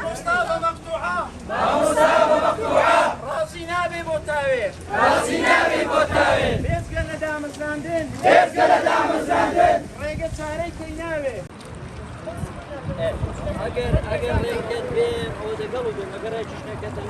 مصطفى مقطوعة راسي نابي بوتاوي بيت قلنا دام الزاندين ريقة ساري كيناوي اگر ريقة بين عودة قلب اگر اجشنا كتن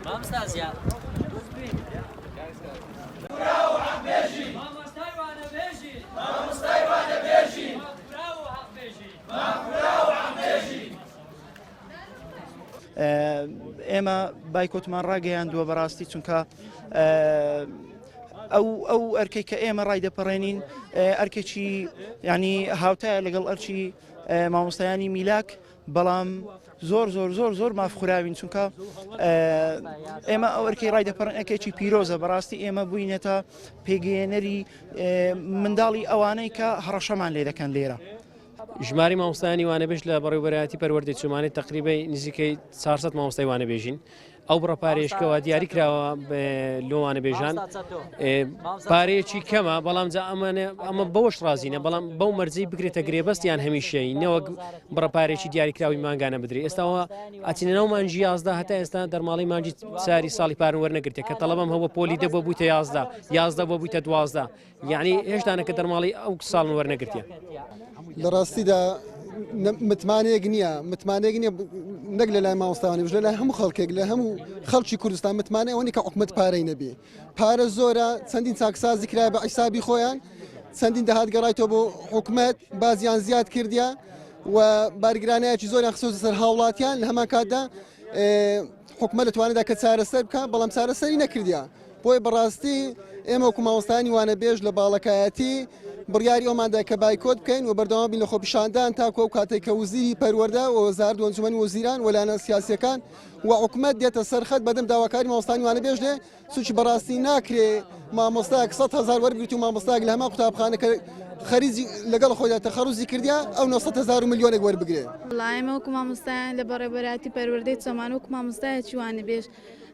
ما مستازيا ئێمە بایکۆتمان ڕاگەیاندووە بەڕاستی چونکە ئەو ئەرکەی کە ئێمە ڕای دەپەڕێنین ئەرکێکی ینی هاوتایە لەگەڵ ئەرچی مامۆستایانی میلاک بەڵام زۆر مافخوراوین چونکە ئێمە ئەو ئەرکەی ڕای دەپەڕێن ئەرکێکی پیرۆزە بەڕاستی ئێمە بووینێتە پێگەیەنەری منداڵی ئەوانەی کە هەڕەشەمان لێ دەکەن لێرە. ژماری مامۆستایانی وانەبێژ لە بەڕێوەبەرایەتی پەروەردەی چومانەی تقریبای نزیکەی 400 مامۆستای وانەبێژین. ئەو بڕە پارێشکەوە دیاری کراوە لۆ وانەبێژان پارەیەکی کەمە بەڵام ئەمە بەوەش رازینە بەڵام بەو مەرجەی بگرێتە گرێبەستیان هەمیشەی نەوەک بڕە پارێکی دیاریکراوی مانگانە بدرێ ئێستاەوە ئەچینەوە مانجی 11 هەتا ئێستا دەرماڵی مانجی ساری ساڵی پارن وەرنەگرێت کە تەڵەبم هەوە پۆلی دە بۆ بوویتە 11 بۆ بوویتە 12 یعنی هێشتانە کە دەرماڵی ئەو ساڵ وەرنەگرتێ. لە ڕاستیدا متمانەیەک نییە نەک لە لای مامۆستایانی بژە لای هەموو خەڵکێک لە هەموو خەڵکی کوردستان متمانەوەنی کە حکومەت پارەی نەبێ پارە زۆرە چەندین چاکسازی کرای بە حیسابی خۆیان چەندین دەهات گەڕایتەوە بۆ حکومەت بازیان زیاد کردیا و بارگرانایەکی زۆریان خسۆتە سەر هاوڵاتیان لە هەمان کاتدا حکومەت دەتوانێت کە چارەسەر بکە بەڵام چارەسەری نەکردیا بۆی بەڕاستی ئێمە وەکو مامۆستایانی وانەبێژ لە باڵەکایەتی بڕیاری ئەوماندا کە بایکۆت بکەین و بەردەوام بین لە خۆپیشاندان تاکۆ و کاتێک کە وزیری پەروەردە و وەزارەت ئەنجومەنی وەزیران وەلایەنە سیاسیەکان و حکومەت دێتە سەرخەت بەدەم داواکاری مامۆستایانی وانەبێژ لێ سوچی بەڕاستی ناکرێ مامۆستایەک 100,000 وەرگرت و مامۆستایەک لە هەمان قوتابخانەکە خەریزی لەگەڵ خۆیدا تەخەڕوزی کردیا ئەو 900,000 ملیۆنێک وەربگرێ. ئێمە وەکو مامۆستایان لە بەڕێوەبەراتی پەروەردەی چۆمان وەکو مامۆستایەکی وانەبێژ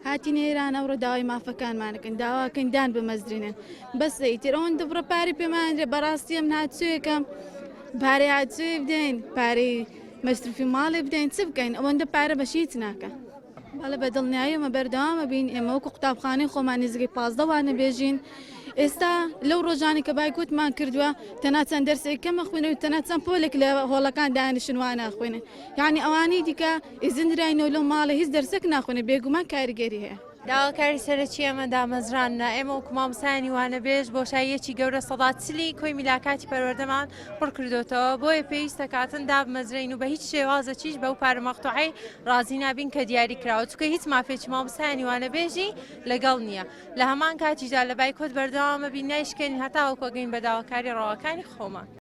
هاتینە ئێران ئەوڕۆ داوای مافەکانمانەکەن داواکەین دان بمەزرێنن بەس ئیتر ئەوەن دەبڕە پارەی پێمانرێ بەڕاستی ئەم هاتوویەکەم پارەی هاتووی بدەین پارەی مەصرفی ماڵێ بدەین چ بکەین ئەوەندە پارە بەشیت ناکە. بەڵێ بەدڵنیاییمە بەردەوامە بین ئێمە وەکو قوتابخانەی خۆمان نزیکەی 15 وانەبێژین ئێستا لەو ڕۆژانی کە بایکوتمان کردووە تەنانچەند دەرسێک کەمە خوێنە و تەنانچەند پۆلێک لە هۆڵەکان دانیشتوان ناخوێنن یعنی ئەوانەی دیکە ئیزنراینەوە لەو ماڵە هیچ دەرسێک ناخوێنێ بێگومان کاریگەری هەیە. داواکاری سەرەکی ئەمە دامەزرانە ئێمە وەکو مامۆستایانی وانەبێژ بۆشاییەکی گەورە سەدات چلی کۆی میلاکاتی پەروەردەمان پڕ کردوتەوە بۆیە پێویستە کاتن دابمەزرین و بە هیچ شێوازەکیش بەو پارە مەقتوعەی ڕازی نابین کە دیاری کراوە چونکە هیچ مافێکی مامۆستایانی وانەبێژی لەگەڵ نییە لە هەمان کاتیدا لە بایکۆت بەردەوامە بین نایشکێنین هەتا وەکو گەین بە داواکاری ڕەواکانی خۆمان.